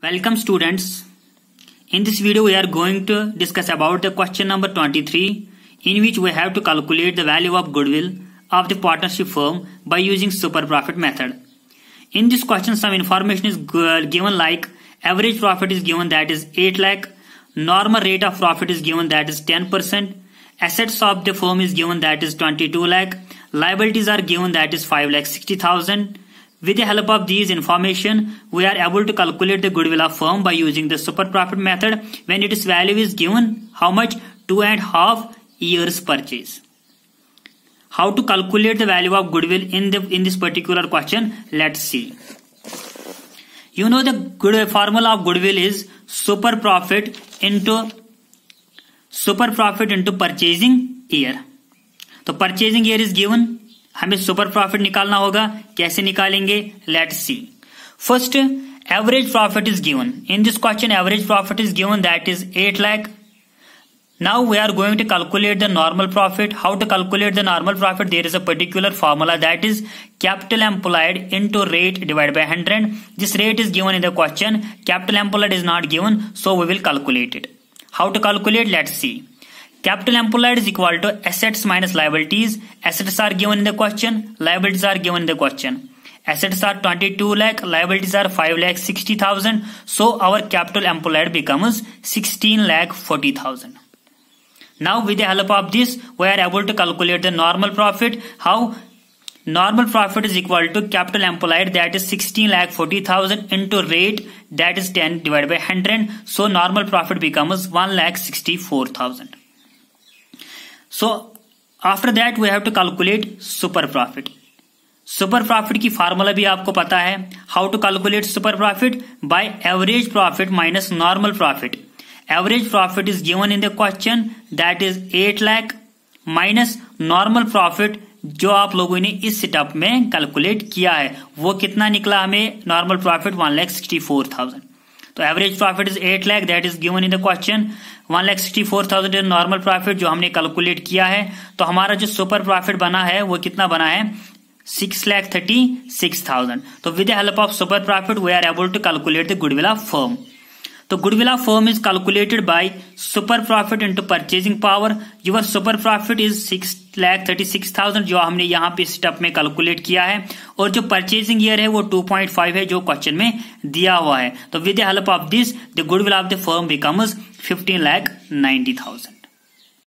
Welcome students. In this video we are going to discuss about the question number 23 in which we have to calculate the value of goodwill of the partnership firm by using super profit method. In this question some information is given like average profit is given that is 8 lakh, normal rate of profit is given that is 10%, assets of the firm is given that is 22 lakh, liabilities are given that is 5 lakh 60,000. With the help of these information, we are able to calculate the goodwill of firm by using the super profit method when its value is given how much 2.5 years purchase. How to calculate the value of goodwill in this particular question? Let's see. You know the good formula of goodwill is super profit into purchasing year. तो purchasing year is given. हमें super profit निकालना होगा. कैसे निकालेंगे? Let's see. First average profit is given. In this question average profit is given that is 8 lakh. Now we are going to calculate the normal profit. How to calculate the normal profit? There is a particular formula that is capital employed into rate divided by 100. This rate is given in the question. Capital employed is not given, so we will calculate it. How to calculate? Let's see. Capital employed is equal to assets minus liabilities. Assets are given in the question. Liabilities are given in the question. Assets are 22 lakh. Liabilities are 5 lakh 60,000. So our capital employed becomes 16 lakh 40,000. Now with the help of this, we are able to calculate the normal profit. How? Normal profit is equal to capital employed that is 16 lakh 40,000 into rate that is 10 divided by 100. So normal profit becomes 1 lakh 64,000. So after that we have to calculate super profit. Super profit की formula भी आपको पता है. How to calculate super profit? By average profit minus normal profit. Average profit is given in the question that is 8 lakh minus normal profit जो आप लोगों ने इस सेटअप में कैलकुलेट किया है वो कितना निकला हमें नॉर्मल प्रॉफिट 1,64,000. तो average profit is 8 lakh that is given in the question. 1,64,000 normal profit जो हमने कैलकुलेट किया है. तो हमारा जो सुपर प्रॉफिट बना है वो कितना बना है 6,36,000. तो with the help of super profit we are able to calculate the goodwill of firm. तो goodwill of firm is calculated by super profit into purchasing power. Your super profit is 6,36,000 जो हमने यहाँ पे स्टेप में calculate किया है और जो परचेजिंग ईयर है वो 2.5 है जो क्वेश्चन में दिया हुआ है. तो with the help of this the goodwill of the firm becomes 15,90,000.